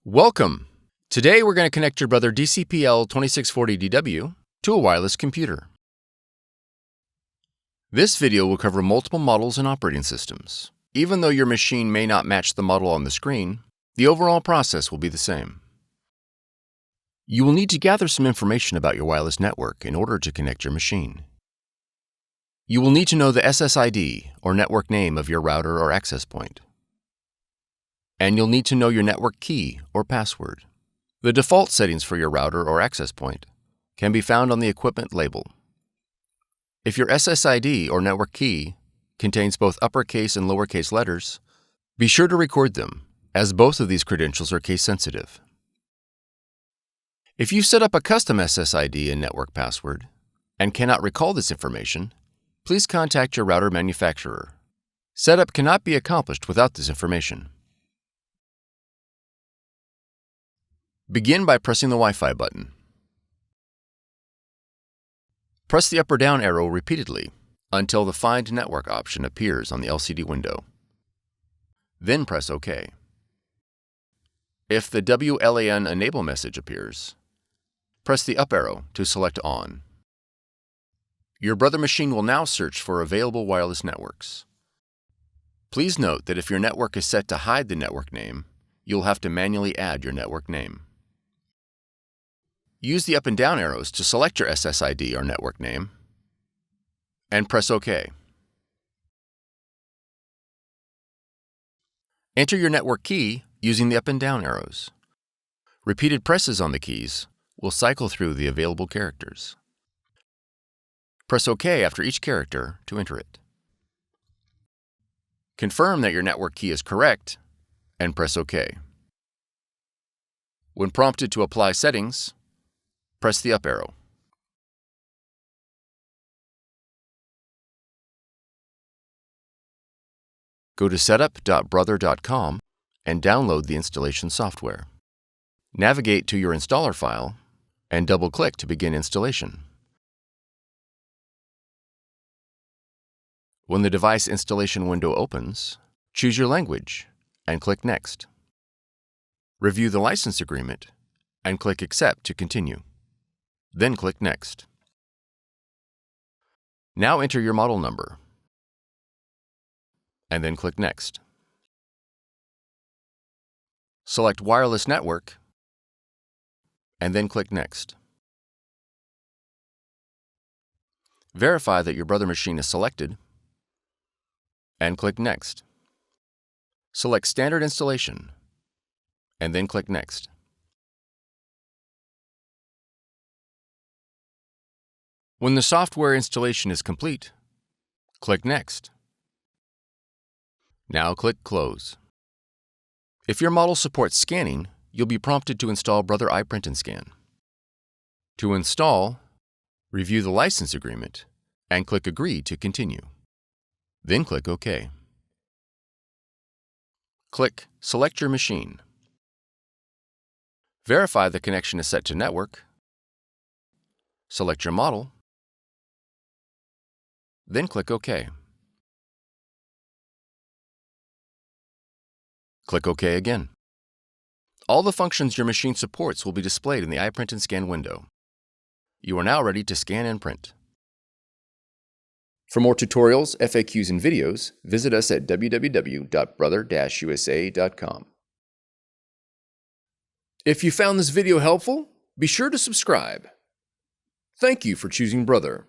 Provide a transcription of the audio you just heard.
Welcome! Today we're going to connect your Brother DCP-L2640DW to a wireless computer. This video will cover multiple models and operating systems. Even though your machine may not match the model on the screen, the overall process will be the same. You will need to gather some information about your wireless network in order to connect your machine. You will need to know the SSID, or network name, of your router or access point. And you'll need to know your network key or password. The default settings for your router or access point can be found on the equipment label. If your SSID or network key contains both uppercase and lowercase letters, be sure to record them, as both of these credentials are case sensitive. If you've set up a custom SSID and network password and cannot recall this information, please contact your router manufacturer. Setup cannot be accomplished without this information. Begin by pressing the Wi-Fi button. Press the up or down arrow repeatedly until the Find Network option appears on the LCD window. Then press OK. If the WLAN Enable message appears, press the up arrow to select On. Your Brother machine will now search for available wireless networks. Please note that if your network is set to hide the network name, you'll have to manually add your network name. Use the up and down arrows to select your SSID or network name, and press OK. Enter your network key using the up and down arrows. Repeated presses on the keys will cycle through the available characters. Press OK after each character to enter it. Confirm that your network key is correct and press OK. When prompted to apply settings, press the up arrow. Go to setup.brother.com and download the installation software. Navigate to your installer file and double-click to begin installation. When the device installation window opens, choose your language and click Next. Review the license agreement and click Accept to continue. Then click Next. Now enter your model number and then click Next. Select Wireless Network and then click Next. Verify that your Brother machine is selected and click Next. Select Standard Installation and then click Next. When the software installation is complete, click Next. Now click Close. If your model supports scanning, you'll be prompted to install Brother iPrint&Scan. To install, review the license agreement and click Agree to continue. Then click OK. Click Select your machine. Verify the connection is set to network. Select your model. Then click OK. Click OK again. All the functions your machine supports will be displayed in the iPrint&Scan window. You are now ready to scan and print. For more tutorials, FAQs, and videos, visit us at www.brother-usa.com. If you found this video helpful, be sure to subscribe. Thank you for choosing Brother.